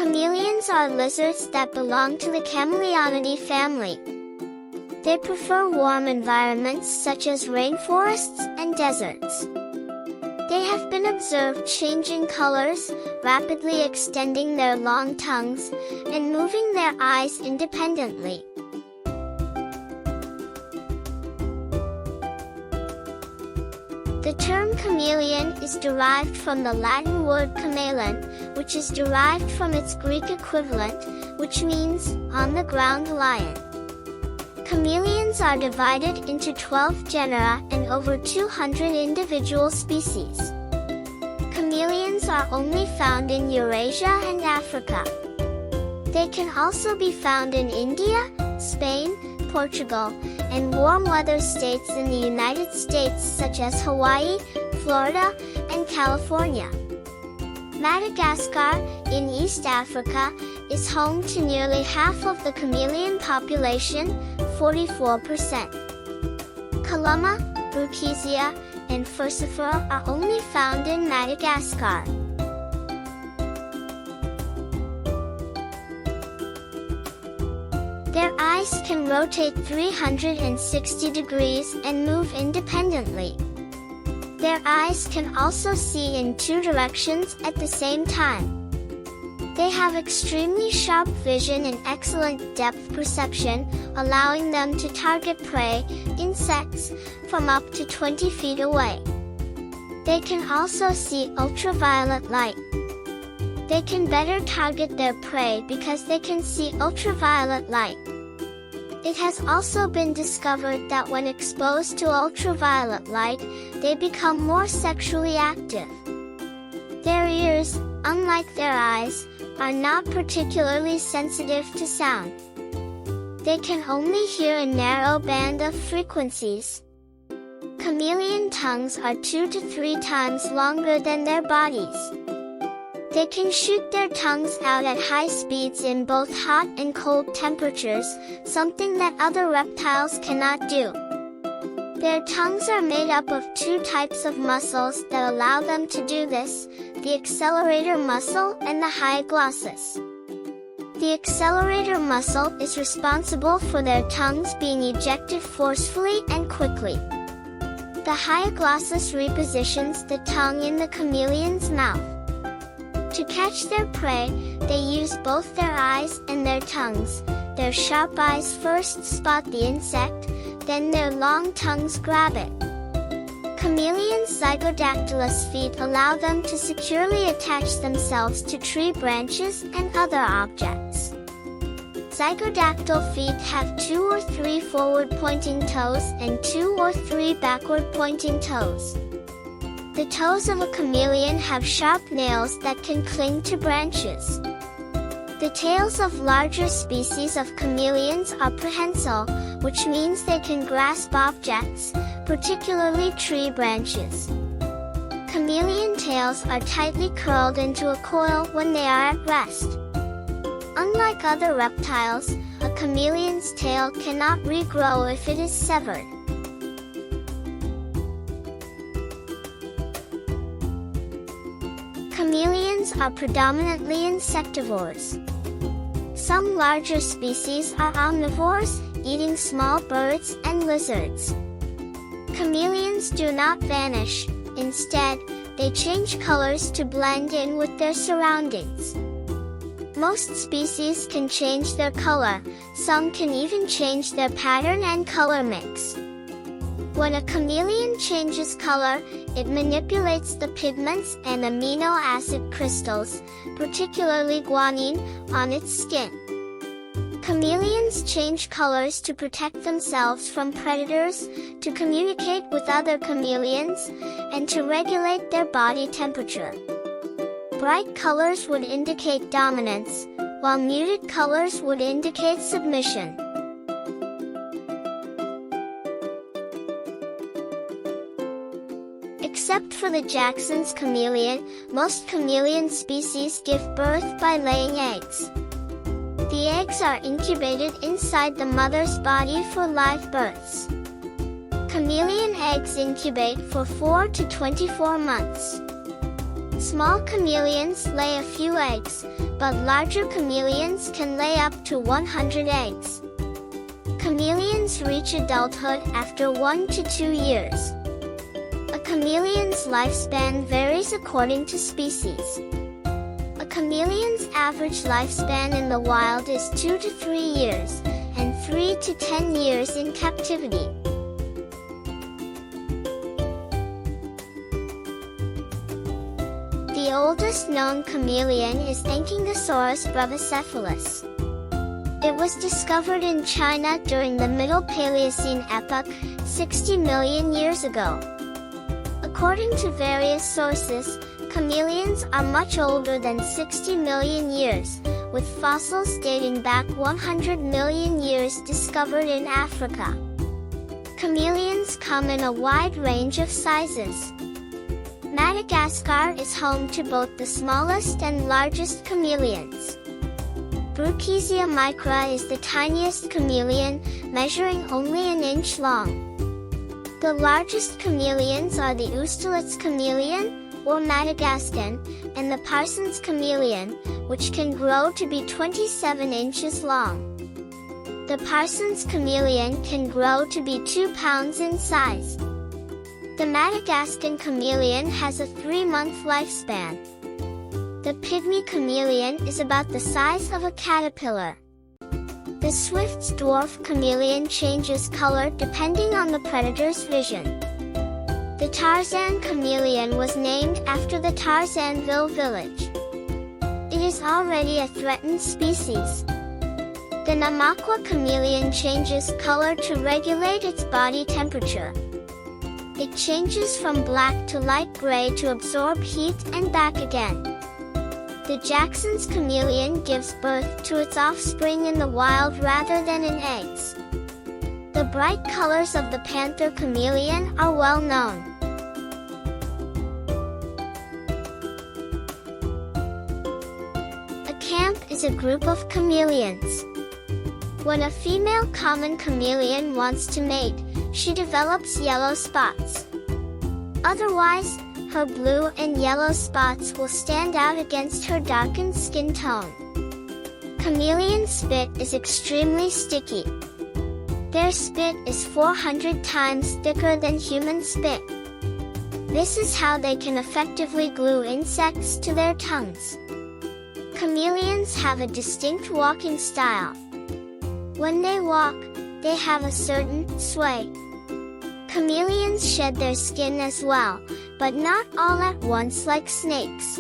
Chameleons are lizards that belong to the Chamaeleonidae family. They prefer warm environments such as rainforests and deserts. They have been observed changing colors, rapidly extending their long tongues, and moving their eyes independently. The term chameleon is derived from the Latin word chameleon, which is derived from its Greek equivalent, which means on-the-ground lion. Chameleons are divided into 12 genera and over 200 individual species. Chameleons are only found in Eurasia and Africa. They can also be found in India, Spain, Portugal, and warm weather states in the United States such as Hawaii, Florida, and California. Madagascar, in East Africa, is home to nearly half of the chameleon population, 44%. Kalama, Brukesia, and Furcifer are only found in Madagascar. Their eyes can rotate 360 degrees and move independently. Their eyes can also see in two directions at the same time. They have extremely sharp vision and excellent depth perception, allowing them to target prey, insects, from up to 20 feet away. They can also see ultraviolet light. They can better target their prey because they can see ultraviolet light. It has also been discovered that when exposed to ultraviolet light, they become more sexually active. Their ears, unlike their eyes, are not particularly sensitive to sound. They can only hear a narrow band of frequencies. Chameleon tongues are 2 to 3 times longer than their bodies. They can shoot their tongues out at high speeds in both hot and cold temperatures, something that other reptiles cannot do. Their tongues are made up of 2 types of muscles that allow them to do this, the accelerator muscle and the hyoglossus. The accelerator muscle is responsible for their tongues being ejected forcefully and quickly. The hyoglossus repositions the tongue in the chameleon's mouth. To catch their prey, they use both their eyes and their tongues. Their sharp eyes first spot the insect, then their long tongues grab it. Chameleons' zygodactylous feet allow them to securely attach themselves to tree branches and other objects. Zygodactyl feet have 2 or 3 forward-pointing toes and 2 or 3 backward-pointing toes. The toes of a chameleon have sharp nails that can cling to branches. The tails of larger species of chameleons are prehensile, which means they can grasp objects, particularly tree branches. Chameleon tails are tightly curled into a coil when they are at rest. Unlike other reptiles, a chameleon's tail cannot regrow if it is severed. Chameleons are predominantly insectivores. Some larger species are omnivores, eating small birds and lizards. Chameleons do not vanish, instead, they change colors to blend in with their surroundings. Most species can change their color, some can even change their pattern and color mix. When a chameleon changes color, it manipulates the pigments and amino acid crystals, particularly guanine, on its skin. Chameleons change colors to protect themselves from predators, to communicate with other chameleons, and to regulate their body temperature. Bright colors would indicate dominance, while muted colors would indicate submission. Except for the Jackson's chameleon, most chameleon species give birth by laying eggs. The eggs are incubated inside the mother's body for live births. Chameleon eggs incubate for 4 to 24 months. Small chameleons lay a few eggs, but larger chameleons can lay up to 100 eggs. Chameleons reach adulthood after 1 to 2 years. A chameleon's lifespan varies according to species. A chameleon's average lifespan in the wild is 2 to 3 years, and 3 to 10 years in captivity. The oldest known chameleon is Ankylosaurus brubbicephalus. It was discovered in China during the Middle Paleocene epoch, 60 million years ago. According to various sources, chameleons are much older than 60 million years, with fossils dating back 100 million years discovered in Africa. Chameleons come in a wide range of sizes. Madagascar is home to both the smallest and largest chameleons. Bruchisia micra is the tiniest chameleon, measuring only an inch long. The largest chameleons are the Austerlitz chameleon, or Madagascan, and the Parsons chameleon, which can grow to be 27 inches long. The Parsons chameleon can grow to be 2 pounds in size. The Madagascan chameleon has a 3-month lifespan. The pygmy chameleon is about the size of a caterpillar. The Swift's dwarf chameleon changes color depending on the predator's vision. The Tarzan chameleon was named after the Tarzanville village. It is already a threatened species. The Namaqua chameleon changes color to regulate its body temperature. It changes from black to light gray to absorb heat and back again. The Jackson's chameleon gives birth to its offspring in the wild rather than in eggs. The bright colors of the panther chameleon are well known. A camp is a group of chameleons. When a female common chameleon wants to mate, she develops yellow spots. Otherwise, her blue and yellow spots will stand out against her darkened skin tone. Chameleon spit is extremely sticky. Their spit is 400 times thicker than human spit. This is how they can effectively glue insects to their tongues. Chameleons have a distinct walking style. When they walk, they have a certain sway. Chameleons shed their skin as well, but not all at once like snakes.